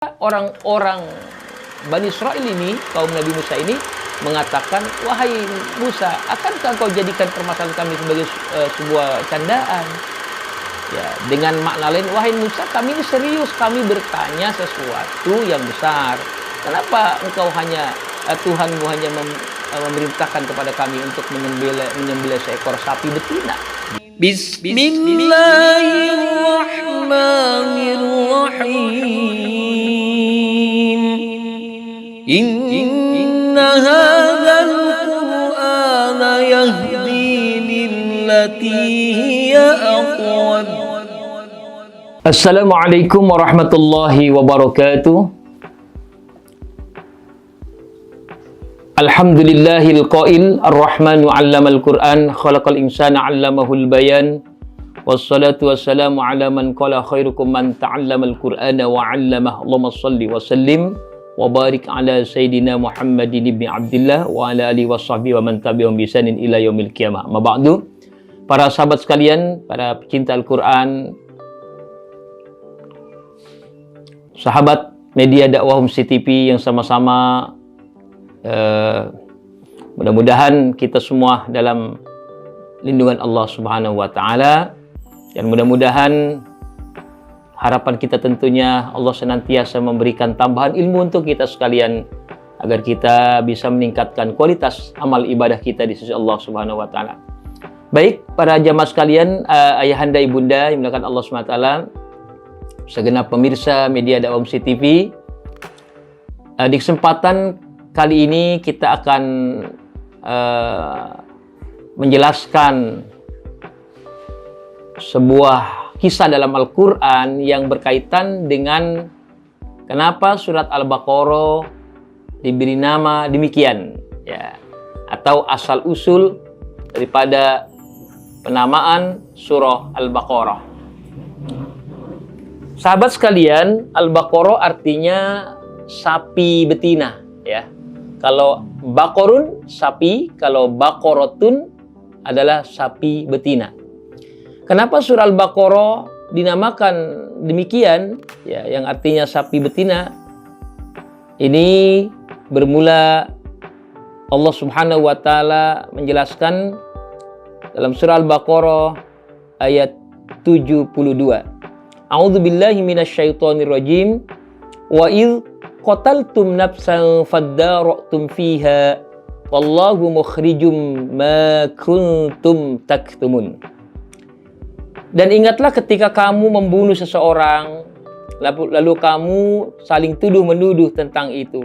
Orang-orang Bani Israel ini, kaum Nabi Musa ini mengatakan, wahai Musa, akankah kau jadikan permasalahan kami sebagai sebuah candaan? Ya, dengan makna lain, wahai Musa, kami ini serius, kami bertanya sesuatu yang besar. Kenapa engkau Tuhanmu hanya memerintahkan kepada kami untuk menyembelih seekor sapi betina? Bismillahirrahmanirrahim. Inna hadzal Qur'ana yahdi lillati hiya aqwam. Assalamualaikum warahmatullahi wabarakatuh. Alhamdulillahil qail ar-rahmanu 'allamal Qur'an khalaqal insana 'allamahul bayan wassalatu wassalamu 'ala man qala khairukum man ta'allamal Qur'ana wa 'allamah. Allahumma shalli wa sallim wa barik 'ala sayidina Muhammadin ibni Abdillah wa 'ala alihi washabbihi wa man tabi'ahum bi ihsanin ila yaumil qiyamah. Ma ba'du. Para sahabat sekalian, para pecinta Al-Qur'an, sahabat media dakwah Homestay TV yang sama-sama mudah-mudahan kita semua dalam lindungan Allah Subhanahu wa Ta'ala, dan mudah-mudahan harapan kita tentunya Allah senantiasa memberikan tambahan ilmu untuk kita sekalian agar kita bisa meningkatkan kualitas amal ibadah kita di sisi Allah Subhanahu wa Ta'ala. Baik, para jamaah sekalian, ayahanda ibunda yang dimuliakan Allah Subhanahu wa Ta'ala, segenap pemirsa media dakwah Homestay TV, di kesempatan kali ini kita akan menjelaskan sebuah kisah dalam Al-Quran yang berkaitan dengan kenapa surat Al-Baqarah diberi nama demikian, ya, atau asal-usul daripada penamaan surah Al-Baqarah. Sahabat sekalian, Al-Baqarah artinya sapi betina, ya. Kalau bakorun sapi, kalau bakorotun adalah sapi betina. Kenapa surah Al-Baqarah dinamakan demikian, ya, yang artinya sapi betina? Ini bermula Allah Subhanahu wa Ta'ala menjelaskan dalam surah Al-Baqarah ayat 72. A'udzubillahi minasyaitonirrajim. Wa idh qataltum nafsan faddara'tum fiha wallahu mukhrijum ma kuntum taktumun. Dan ingatlah ketika kamu membunuh seseorang, lalu kamu saling tuduh-menuduh tentang itu,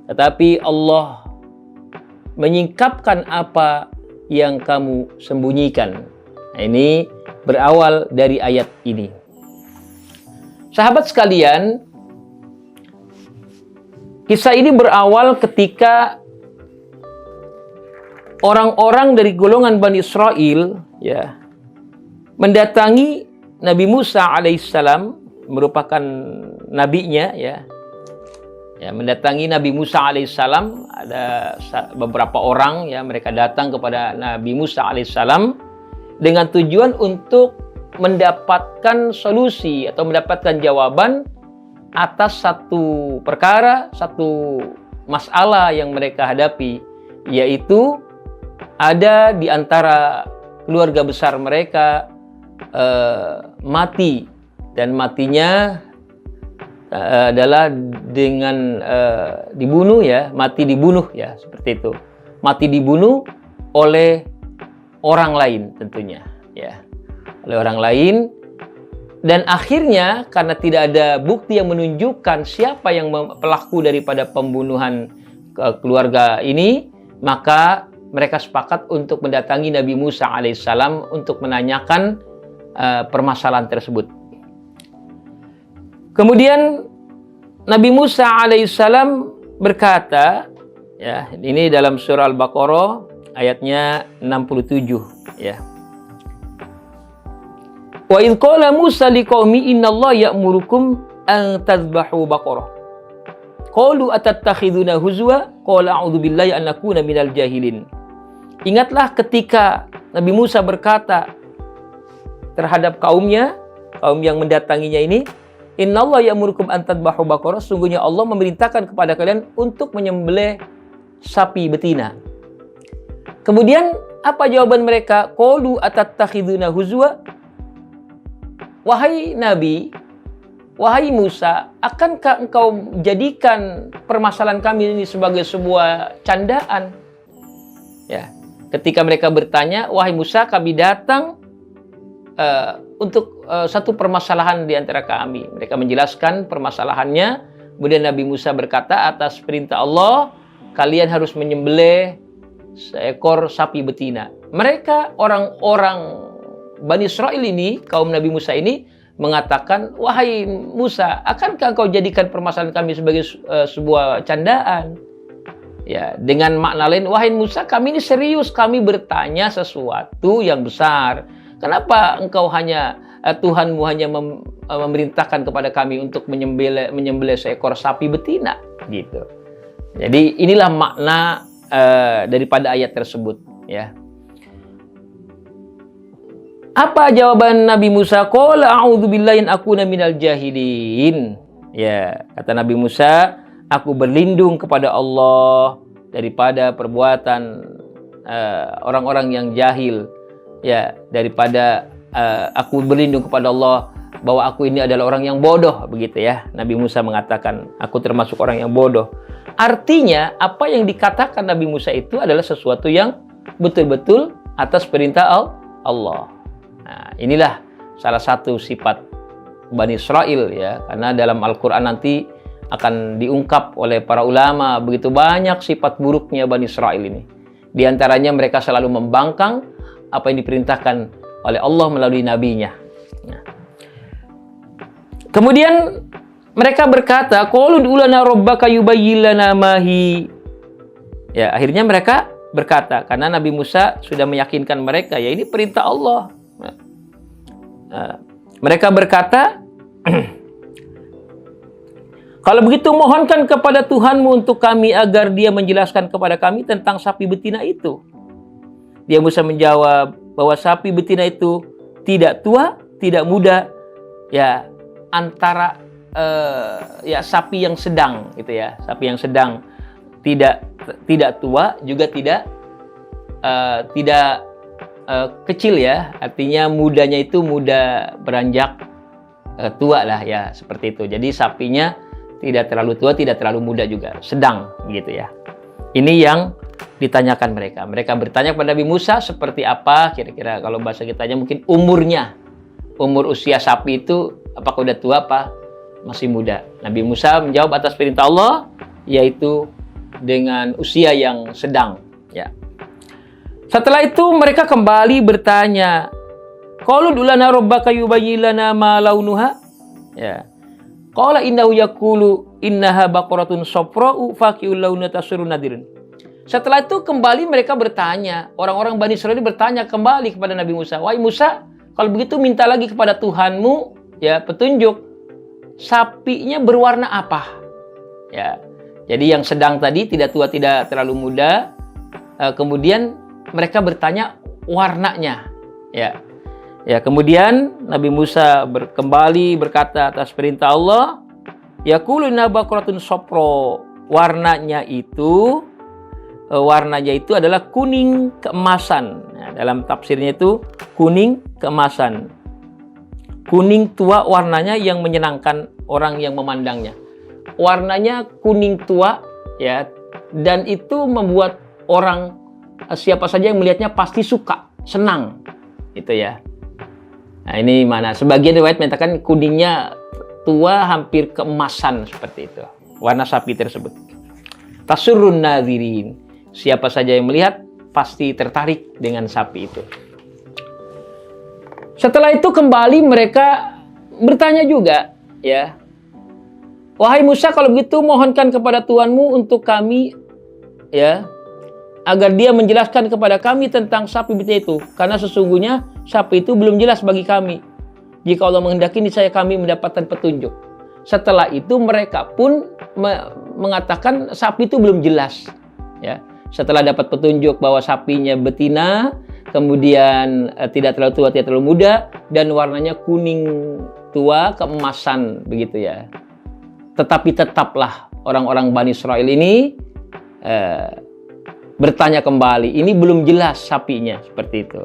tetapi Allah menyingkapkan apa yang kamu sembunyikan. Nah, ini berawal dari ayat ini. Sahabat sekalian, kisah ini berawal ketika orang-orang dari golongan Bani Israel, ya, mendatangi Nabi Musa alaihissalam, merupakan nabinya, ya, mendatangi Nabi Musa alaihissalam. Ada beberapa orang, ya, mereka datang kepada Nabi Musa alaihissalam dengan tujuan untuk mendapatkan solusi atau mendapatkan jawaban atas satu perkara, satu masalah yang mereka hadapi, yaitu ada di antara keluarga besar mereka mati, dan matinya adalah dengan dibunuh, ya, mati dibunuh, ya, seperti itu. Mati dibunuh oleh orang lain tentunya, ya, oleh orang lain. Dan akhirnya karena tidak ada bukti yang menunjukkan siapa yang pelaku daripada pembunuhan keluarga ini, maka mereka sepakat untuk mendatangi Nabi Musa alaihissalam untuk menanyakan permasalahan tersebut. Kemudian Nabi Musa alaihissalam berkata, ya, ini dalam surah Al-Baqarah ayatnya 67, ya. Wa idh qala Musa liqaumi innallaha ya'murukum an tadhbahu baqarah. Qalu atattakhiduna huzwa? Qala a'udzu billahi an akuna minal jahilin. Ingatlah ketika Nabi Musa berkata terhadap kaumnya, kaum yang mendatanginya ini, Innallaha ya'murukum an tadbahu baqarah, sungguhnya Allah memerintahkan kepada kalian untuk menyembelih sapi betina. Kemudian apa jawaban mereka? Qalu atattakhiduna huzwa? Wahai Nabi, wahai Musa, akankah engkau jadikan permasalahan kami ini sebagai sebuah candaan? Ya, ketika mereka bertanya, wahai Musa, kami datang untuk satu permasalahan di antara kami. Mereka menjelaskan permasalahannya. Kemudian Nabi Musa berkata, atas perintah Allah, kalian harus menyembelih seekor sapi betina. Mereka orang-orang Bani Israel ini, kaum Nabi Musa ini, mengatakan, wahai Musa, akankah engkau jadikan permasalahan kami sebagai sebuah candaan? Ya, dengan makna lain, wahai Musa, kami ini serius, kami bertanya sesuatu yang besar. Kenapa engkau Tuhanmu hanya memerintahkan kepada kami untuk menyembelih seekor sapi betina? Gitu. Jadi inilah makna daripada ayat tersebut, ya. Apa jawaban Nabi Musa? Qala a'udzubillahi an akuna minal jahilin. Ya, kata Nabi Musa, aku berlindung kepada Allah daripada perbuatan orang-orang yang jahil. Ya, daripada aku berlindung kepada Allah bahwa aku ini adalah orang yang bodoh, begitu ya. Nabi Musa mengatakan, aku termasuk orang yang bodoh. Artinya, apa yang dikatakan Nabi Musa itu adalah sesuatu yang betul-betul atas perintah Allah. Nah, inilah salah satu sifat Bani Israel, ya. Karena dalam Al-Quran nanti akan diungkap oleh para ulama begitu banyak sifat buruknya Bani Israel ini. Di antaranya mereka selalu membangkang apa yang diperintahkan oleh Allah melalui nabinya. Nah. Kemudian mereka berkata, qalu ud'u lana rabbaka yubayyin lana ma hi. Ya, akhirnya mereka berkata, karena Nabi Musa sudah meyakinkan mereka, ya ini perintah Allah. Mereka berkata, kalau begitu mohonkan kepada Tuhanmu untuk kami agar dia menjelaskan kepada kami tentang sapi betina itu. Dia Musa menjawab bahwa sapi betina itu tidak tua, tidak muda, ya antara ya sapi yang sedang, gitu ya, sapi yang sedang, tidak tua juga tidak kecil, ya, artinya mudanya itu muda beranjak tua lah, ya, seperti itu. Jadi sapinya tidak terlalu tua, tidak terlalu muda juga, sedang, gitu ya. Ini yang ditanyakan mereka. Mereka bertanya kepada Nabi Musa seperti apa kira-kira, kalau bahasa kitanya mungkin umur usia sapi itu apakah udah tua apa masih muda. Nabi Musa menjawab atas perintah Allah, yaitu dengan usia yang sedang, ya. Setelah itu mereka kembali bertanya, qalu ud'u lana rabbaka yubayyin lana ma launuha. Ya. Qala innahu yaqulu innaha baqaratun safra'u faqi'ul launa tasurun nadirin. Setelah itu kembali mereka bertanya, orang-orang Bani Israil bertanya kembali kepada Nabi Musa, wahai Musa, kalau begitu minta lagi kepada Tuhanmu, ya, petunjuk. Sapinya berwarna apa? Ya. Jadi yang sedang tadi tidak tua, tidak terlalu muda. Kemudian mereka bertanya warnanya, ya. Ya, kemudian Nabi Musa kembali berkata atas perintah Allah, yaqulu inna baqaratun safra, warnanya itu adalah kuning keemasan. Nah, dalam tafsirnya itu kuning keemasan. Kuning tua warnanya yang menyenangkan orang yang memandangnya. Warnanya kuning tua, ya, dan itu membuat orang, siapa saja yang melihatnya pasti suka, senang, gitu ya. Nah, ini mana? Sebagian riwayat menyatakan kuningnya tua hampir keemasan, seperti itu. Warna sapi tersebut. Tasurrun nadirin. Siapa saja yang melihat pasti tertarik dengan sapi itu. Setelah itu kembali mereka bertanya juga, ya. Wahai Musa, kalau begitu mohonkan kepada Tuhanmu untuk kami, ya, agar dia menjelaskan kepada kami tentang sapi betina itu, karena sesungguhnya sapi itu belum jelas bagi kami. Jika Allah menghendaki, niscaya kami mendapatkan petunjuk. Setelah itu mereka pun mengatakan sapi itu belum jelas, ya. Setelah dapat petunjuk bahwa sapinya betina, kemudian tidak terlalu tua, tidak terlalu muda, dan warnanya kuning tua keemasan begitu ya. Tetapi tetaplah orang-orang Bani Israel ini bertanya kembali, ini belum jelas sapinya, seperti itu.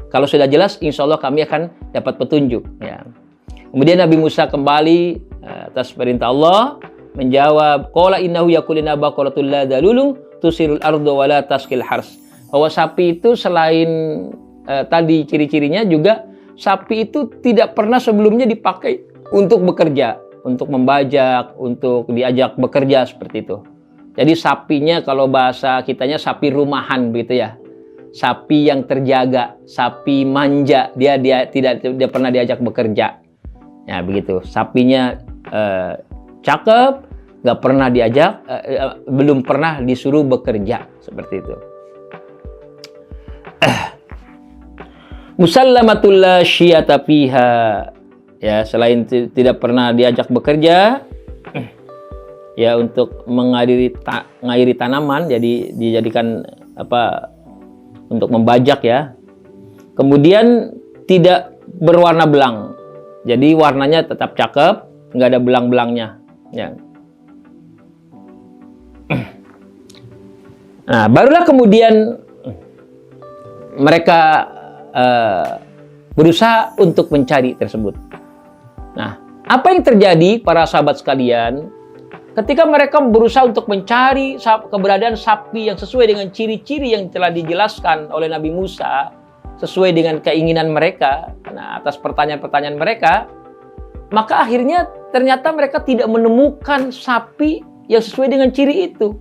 Kalau sudah jelas, insya Allah kami akan dapat petunjuk. Ya. Kemudian Nabi Musa kembali atas perintah Allah menjawab, qala innahu yakulina baqaratul la dalulun tusirul ardu wa la taskil hars. Bahwa sapi itu selain tadi ciri-cirinya juga sapi itu tidak pernah sebelumnya dipakai untuk bekerja, untuk membajak, untuk diajak bekerja seperti itu. Jadi sapinya kalau bahasa kitanya sapi rumahan begitu ya. Sapi yang terjaga, sapi manja, dia tidak pernah diajak bekerja. Ya begitu. Sapinya cakep, nggak pernah diajak, belum pernah disuruh bekerja seperti itu. Musallamatul la syiyata fiha. Ya, selain tidak pernah diajak bekerja, ya untuk mengairi tanaman, jadi dijadikan untuk membajak ya. Kemudian tidak berwarna belang, jadi warnanya tetap cakep, nggak ada belang-belangnya. Ya. Nah, barulah kemudian mereka berusaha untuk mencari tersebut. Nah, apa yang terjadi para sahabat sekalian? Ketika mereka berusaha untuk mencari keberadaan sapi yang sesuai dengan ciri-ciri yang telah dijelaskan oleh Nabi Musa, sesuai dengan keinginan mereka, nah, atas pertanyaan-pertanyaan mereka, maka akhirnya ternyata mereka tidak menemukan sapi yang sesuai dengan ciri itu.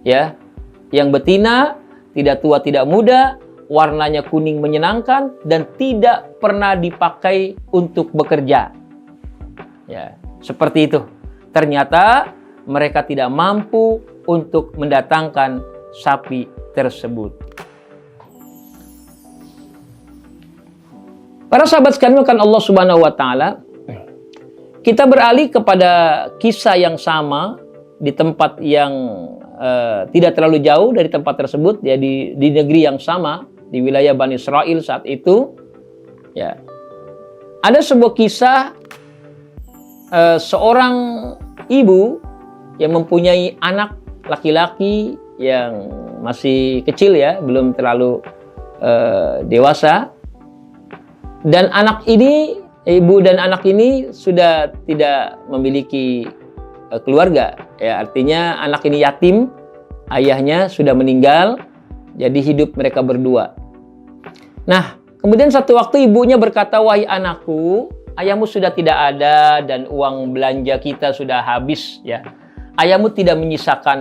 Ya, yang betina, tidak tua, tidak muda, warnanya kuning menyenangkan, dan tidak pernah dipakai untuk bekerja. Ya, seperti itu. Ternyata mereka tidak mampu untuk mendatangkan sapi tersebut. Para sahabat sekalian kan Allah Subhanahu wa taala, kita beralih kepada kisah yang sama di tempat yang tidak terlalu jauh dari tempat tersebut, ya di negeri yang sama, di wilayah Bani Israel saat itu. Ya, ada sebuah kisah seorang ibu yang mempunyai anak laki-laki yang masih kecil ya, belum terlalu dewasa, dan anak ini, ibu dan anak ini sudah tidak memiliki keluarga, ya artinya anak ini yatim, ayahnya sudah meninggal, jadi hidup mereka berdua. Nah, kemudian satu waktu ibunya berkata, wahai anakku, ayahmu sudah tidak ada dan uang belanja kita sudah habis ya. Ayahmu tidak menyisakan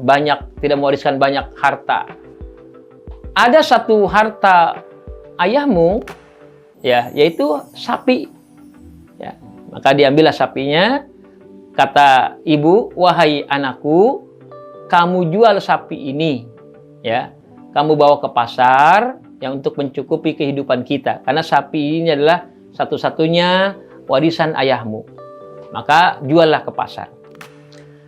banyak, tidak mewariskan banyak harta. Ada satu harta ayahmu ya, yaitu sapi. Ya, maka diambillah sapinya. Kata ibu, wahai anakku, kamu jual sapi ini ya. Kamu bawa ke pasar yang untuk mencukupi kehidupan kita, karena sapi ini adalah satu-satunya warisan ayahmu. Maka juallah ke pasar.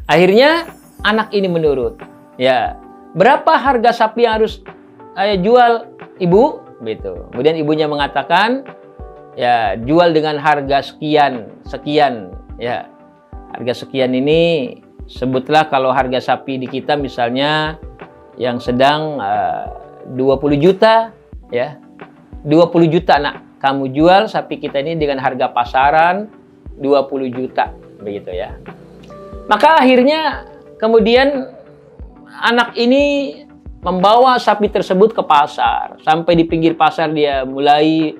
Akhirnya anak ini menurut. Ya, berapa harga sapi yang harus ayah jual, ibu? Begitu. Kemudian ibunya mengatakan, ya jual dengan harga sekian. Ya, harga sekian ini sebutlah kalau harga sapi di kita misalnya yang sedang 20 juta, ya 20 juta nak. Kamu jual sapi kita ini dengan harga pasaran 20 juta, begitu ya. Maka akhirnya kemudian anak ini membawa sapi tersebut ke pasar. Sampai di pinggir pasar dia mulai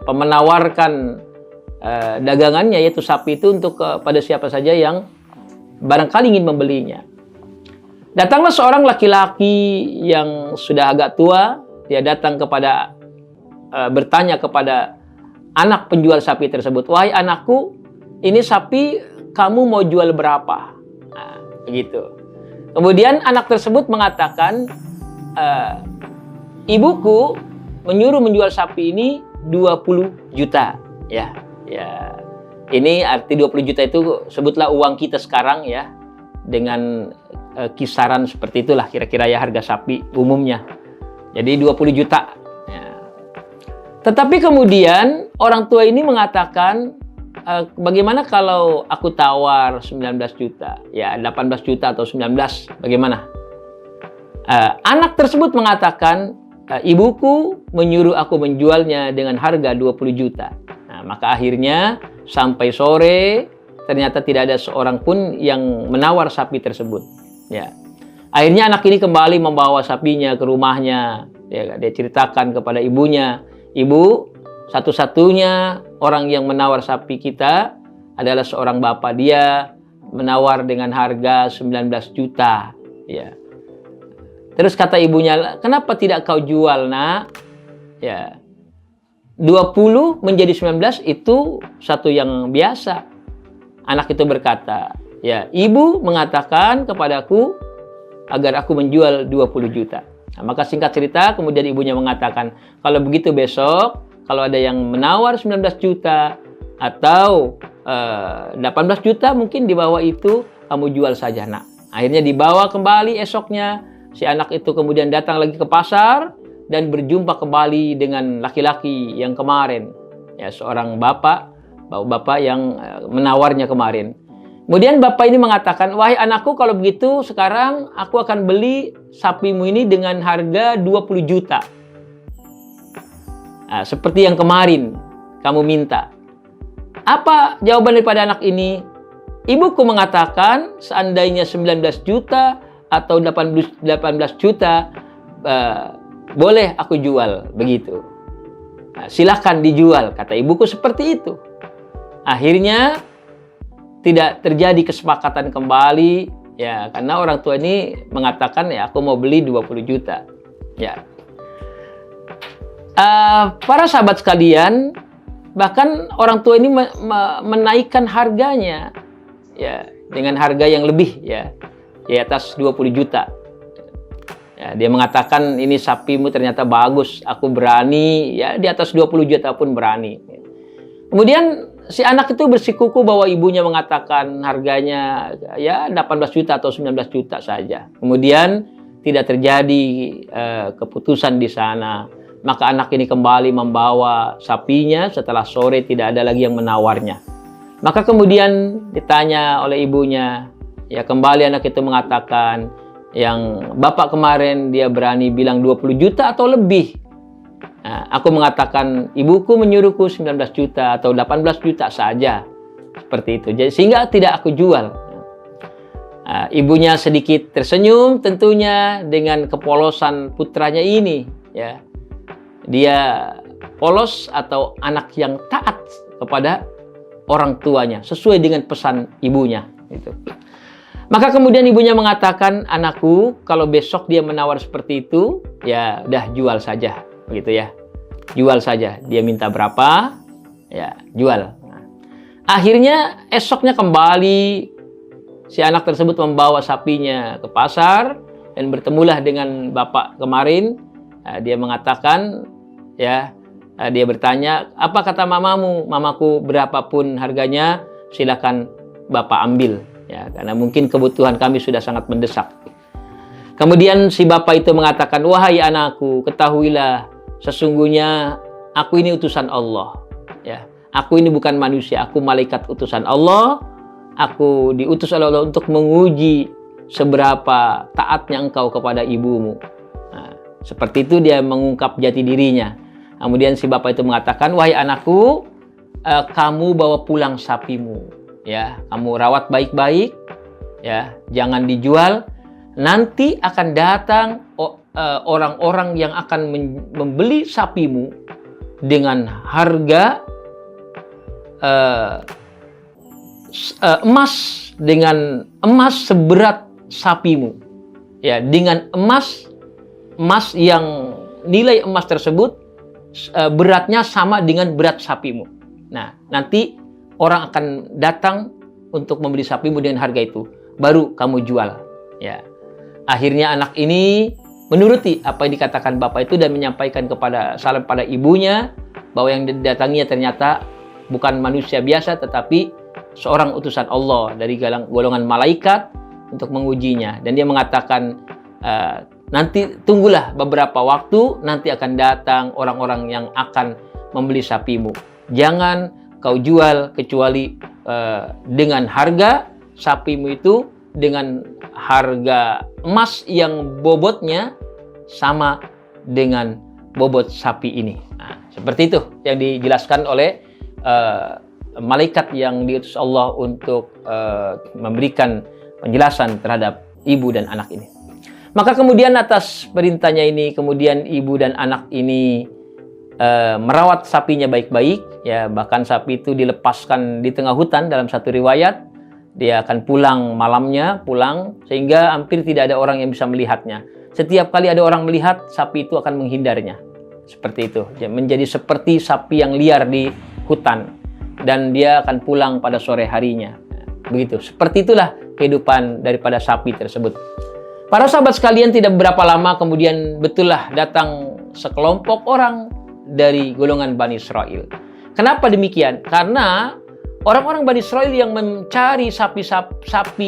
menawarkan dagangannya, yaitu sapi itu untuk kepada siapa saja yang barangkali ingin membelinya. Datanglah seorang laki-laki yang sudah agak tua. Dia datang kepada bertanya kepada anak penjual sapi tersebut, wahai anakku, ini sapi kamu mau jual berapa? Nah, begitu. Kemudian anak tersebut mengatakan, ibuku menyuruh menjual sapi ini 20 juta. Ya. Ini arti 20 juta itu sebutlah uang kita sekarang ya, dengan kisaran seperti itulah kira-kira ya harga sapi umumnya. Jadi 20 juta. Ya. Tetapi kemudian orang tua ini mengatakan, bagaimana kalau aku tawar 19 juta? Ya, 18 juta atau 19, bagaimana? Anak tersebut mengatakan, ibuku menyuruh aku menjualnya dengan harga 20 juta. Nah, maka akhirnya sampai sore ternyata tidak ada seorang pun yang menawar sapi tersebut. Ya. Akhirnya anak ini kembali membawa sapinya ke rumahnya. Dia ceritakan kepada ibunya, "Ibu, satu-satunya orang yang menawar sapi kita adalah seorang bapak. Dia menawar dengan harga 19 juta." Ya. Terus kata ibunya, "Kenapa tidak kau jual, nak?" Ya. 20 menjadi 19 itu satu yang biasa. Anak itu berkata, "Ya, ibu mengatakan kepadaku agar aku menjual 20 juta. Nah, maka singkat cerita, kemudian ibunya mengatakan, "Kalau begitu besok, kalau ada yang menawar 19 juta atau 18 juta mungkin di bawah itu, kamu jual saja, nak." Akhirnya dibawa kembali esoknya, si anak itu kemudian datang lagi ke pasar dan berjumpa kembali dengan laki-laki yang kemarin. Ya, seorang bapak yang menawarnya kemarin. Kemudian bapak ini mengatakan, "Wahai anakku, kalau begitu sekarang aku akan beli sapimu ini dengan harga 20 juta. Nah, seperti yang kemarin kamu minta." Apa jawaban daripada anak ini? "Ibuku mengatakan seandainya 19 juta atau 18 juta, boleh aku jual." Begitu. Nah, silahkan dijual, kata ibuku seperti itu. Akhirnya tidak terjadi kesepakatan kembali, ya, karena orang tua ini mengatakan, "Ya, aku mau beli 20 juta." Ya. Para sahabat sekalian, bahkan orang tua ini menaikkan harganya, ya, dengan harga yang lebih, ya, di atas 20 juta. Ya, dia mengatakan, "Ini sapimu ternyata bagus, aku berani, ya, di atas 20 juta pun berani." Kemudian si anak itu bersikukuh bahwa ibunya mengatakan harganya ya 18 juta atau 19 juta saja. Kemudian tidak terjadi keputusan di sana. Maka anak ini kembali membawa sapinya setelah sore tidak ada lagi yang menawarnya. Maka kemudian ditanya oleh ibunya, ya kembali anak itu mengatakan, "Yang bapak kemarin dia berani bilang 20 juta atau lebih. Nah, aku mengatakan ibuku menyuruhku 19 juta atau 18 juta saja." Seperti itu. Jadi sehingga tidak aku jual. Nah, ibunya sedikit tersenyum tentunya dengan kepolosan putranya ini, ya. Dia polos atau anak yang taat kepada orang tuanya sesuai dengan pesan ibunya gitu. Maka kemudian ibunya mengatakan, "Anakku, kalau besok dia menawar seperti itu, ya udah jual saja." Begitu ya. Jual saja. Dia minta berapa? Ya, jual. Nah, akhirnya esoknya kembali si anak tersebut membawa sapinya ke pasar dan bertemulah dengan bapak kemarin. Dia mengatakan, ya, dia bertanya, "Apa kata mamamu?" "Mamaku berapapun harganya, silakan bapak ambil." Ya, karena mungkin kebutuhan kami sudah sangat mendesak. Kemudian si bapak itu mengatakan, "Wahai anakku, ketahuilah sesungguhnya aku ini utusan Allah. Ya, aku ini bukan manusia, aku malaikat utusan Allah. Aku diutus oleh Allah untuk menguji seberapa taatnya engkau kepada ibumu." Nah, seperti itu dia mengungkap jati dirinya. Kemudian si bapak itu mengatakan, "Wahai anakku, kamu bawa pulang sapimu. Ya, kamu rawat baik-baik. Ya, jangan dijual. Nanti akan datang orang-orang yang akan membeli sapimu dengan harga emas seberat sapimu, ya, dengan emas yang nilai emas tersebut beratnya sama dengan berat sapimu. Nah, nanti orang akan datang untuk membeli sapimu dengan harga itu, baru kamu jual." Ya. Akhirnya anak ini menuruti apa yang dikatakan bapak itu dan menyampaikan salam pada ibunya bahwa yang didatanginya ternyata bukan manusia biasa tetapi seorang utusan Allah dari golongan malaikat untuk mengujinya. Dan dia mengatakan, nanti tunggulah beberapa waktu, nanti akan datang orang-orang yang akan membeli sapimu. Jangan kau jual kecuali dengan harga sapimu itu dengan harga emas yang bobotnya sama dengan bobot sapi ini. Nah, seperti itu yang dijelaskan oleh malaikat yang diutus Allah untuk memberikan penjelasan terhadap ibu dan anak ini. Maka kemudian atas perintahnya ini, kemudian ibu dan anak ini merawat sapinya baik-baik, ya, bahkan sapi itu dilepaskan di tengah hutan dalam satu riwayat. Dia akan pulang malamnya, sehingga hampir tidak ada orang yang bisa melihatnya. Setiap kali ada orang melihat, sapi itu akan menghindarnya. Seperti itu. Menjadi seperti sapi yang liar di hutan. Dan dia akan pulang pada sore harinya. Begitu. Seperti itulah kehidupan daripada sapi tersebut. Para sahabat sekalian, tidak berapa lama kemudian betullah datang sekelompok orang dari golongan Bani Israel. Kenapa demikian? Karena orang-orang Bani Israel yang mencari sapi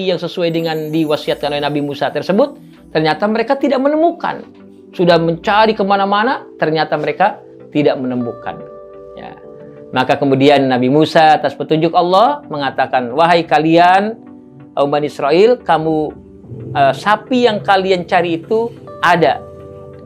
yang sesuai dengan diwasiatkan oleh Nabi Musa tersebut, ternyata mereka tidak menemukan. Sudah mencari kemana-mana, ternyata mereka tidak menemukan. Ya. Maka kemudian Nabi Musa atas petunjuk Allah mengatakan, wahai kalian, kaum Bani Israel, kamu sapi yang kalian cari itu ada.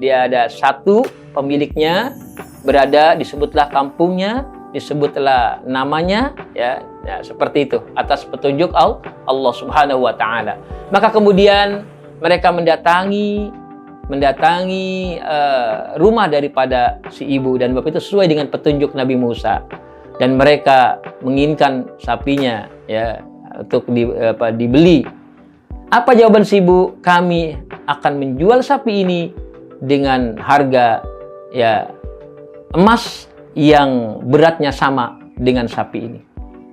Dia ada satu, pemiliknya berada, disebutlah kampungnya, disebutlah namanya, ya, seperti itu atas petunjuk Allah Subhanahu wa taala. Maka kemudian mereka mendatangi rumah daripada si ibu dan bapak itu sesuai dengan petunjuk Nabi Musa, dan mereka menginginkan sapinya, ya, untuk dibeli. Apa jawaban si ibu? Kami akan menjual sapi ini dengan harga, ya, emas yang beratnya sama dengan sapi ini.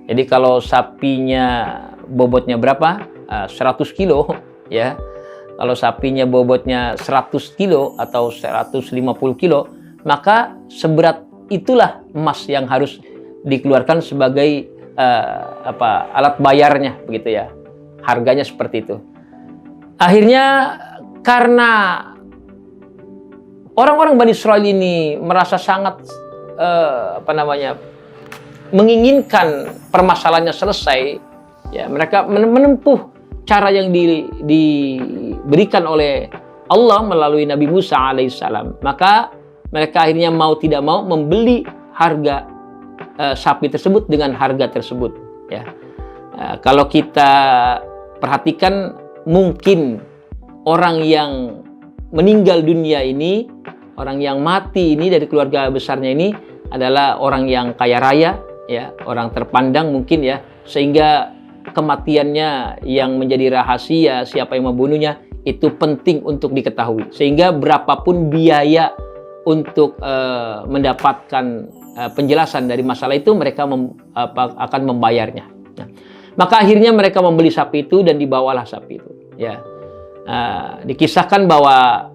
Jadi kalau sapinya bobotnya berapa? 100 kilo, ya. Kalau sapinya bobotnya 100 kilo atau 150 kilo, maka seberat itulah emas yang harus dikeluarkan sebagai alat bayarnya, begitu ya. Harganya seperti itu. Akhirnya karena orang-orang Bani Israil ini merasa sangat menginginkan permasalahannya selesai, ya, mereka menempuh cara yang diberikan oleh Allah melalui Nabi Musa alaihissalam. Maka mereka akhirnya mau tidak mau membeli harga sapi tersebut dengan harga tersebut, ya. Kalau kita perhatikan, mungkin orang yang meninggal dunia ini, orang yang mati ini dari keluarga besarnya ini adalah orang yang kaya raya, ya, orang terpandang mungkin, ya, sehingga kematiannya yang menjadi rahasia siapa yang membunuhnya itu penting untuk diketahui, sehingga berapapun biaya untuk mendapatkan penjelasan dari masalah itu mereka akan membayarnya. Nah, maka akhirnya mereka membeli sapi itu dan dibawalah sapi itu, ya. Dikisahkan bahwa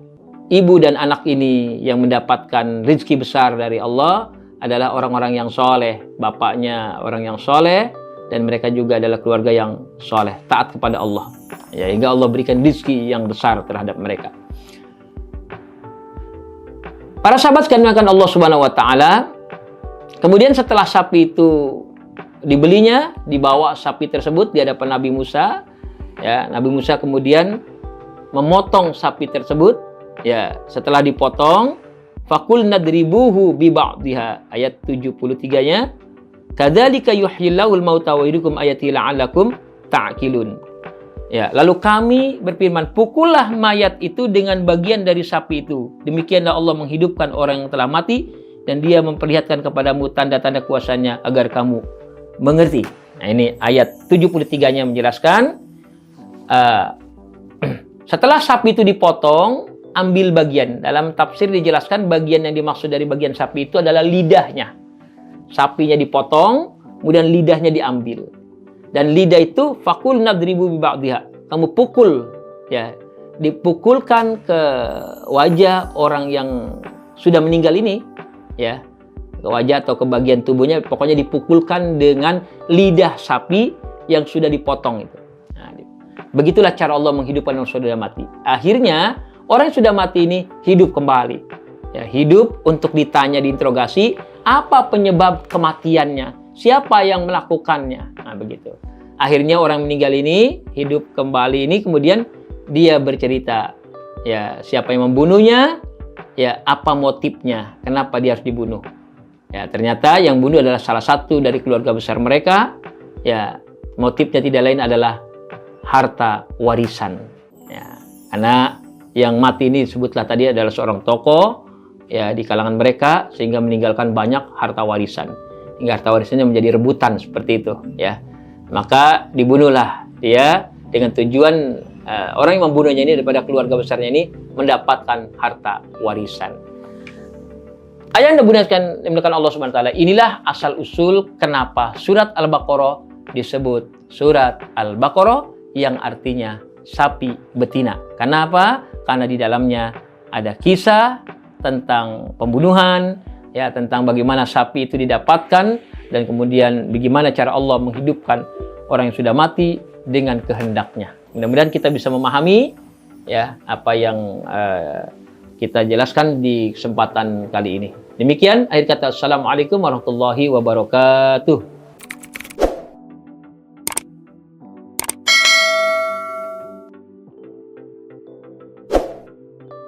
ibu dan anak ini yang mendapatkan rezeki besar dari Allah adalah orang-orang yang soleh, bapaknya orang yang soleh, dan mereka juga adalah keluarga yang soleh, taat kepada Allah, ya, hingga Allah berikan rezeki yang besar terhadap mereka. Para sahabat sekalian akan Allah Subhanahu wa taala, kemudian setelah sapi itu dibelinya, dibawa sapi tersebut di hadapan Nabi Musa, ya. Nabi Musa kemudian memotong sapi tersebut, ya. Setelah dipotong, fakul nadribuhu bi ba'dihha, ayat 73-nya, kadzalika yuhyillahul mauta wa yuriikum ayatihi la'allakum ta'qilun. Ya, lalu kami berfirman, pukullah mayat itu dengan bagian dari sapi itu. Demikianlah Allah menghidupkan orang yang telah mati, dan dia memperlihatkan kepadamu tanda-tanda kuasanya agar kamu mengerti. Nah, ini ayat 73-nya menjelaskan, setelah sapi itu dipotong, ambil bagian. Dalam tafsir dijelaskan bagian yang dimaksud dari bagian sapi itu adalah lidahnya. Sapinya dipotong, kemudian lidahnya diambil. Dan lidah itu fakul nadribu bi ba'dihha. Kamu pukul, ya, dipukulkan ke wajah orang yang sudah meninggal ini, ya, ke wajah atau ke bagian tubuhnya, pokoknya dipukulkan dengan lidah sapi yang sudah dipotong itu. Nah, Begitulah cara Allah menghidupkan orang sudah mati. Akhirnya orang yang sudah mati ini hidup kembali. Ya, hidup untuk ditanya, diinterogasi, apa penyebab kematiannya? Siapa yang melakukannya? Nah, begitu. Akhirnya orang meninggal ini hidup kembali ini, kemudian dia bercerita, ya, siapa yang membunuhnya, ya, apa motifnya, kenapa dia harus dibunuh. Ya, ternyata yang bunuh adalah salah satu dari keluarga besar mereka. Ya, motifnya tidak lain adalah harta warisan. Ya, karena yang mati ini disebutlah tadi adalah seorang tokoh, ya, di kalangan mereka, sehingga meninggalkan banyak harta warisan. Hingga harta warisannya menjadi rebutan seperti itu, ya. Maka dibunuhlah dia dengan tujuan orang yang membunuhnya ini daripada keluarga besarnya ini mendapatkan harta warisan. Ayat yang dimuliakan Allah Subhanahu wa taala, inilah asal usul kenapa surat Al-Baqarah disebut surat Al-Baqarah yang artinya sapi betina. Kenapa? Karena di dalamnya ada kisah tentang pembunuhan, ya, tentang bagaimana sapi itu didapatkan dan kemudian bagaimana cara Allah menghidupkan orang yang sudah mati dengan kehendaknya. Mudah-mudahan kita bisa memahami, ya, apa yang kita jelaskan di kesempatan kali ini. Demikian akhir kata. Assalamualaikum warahmatullahi wabarakatuh.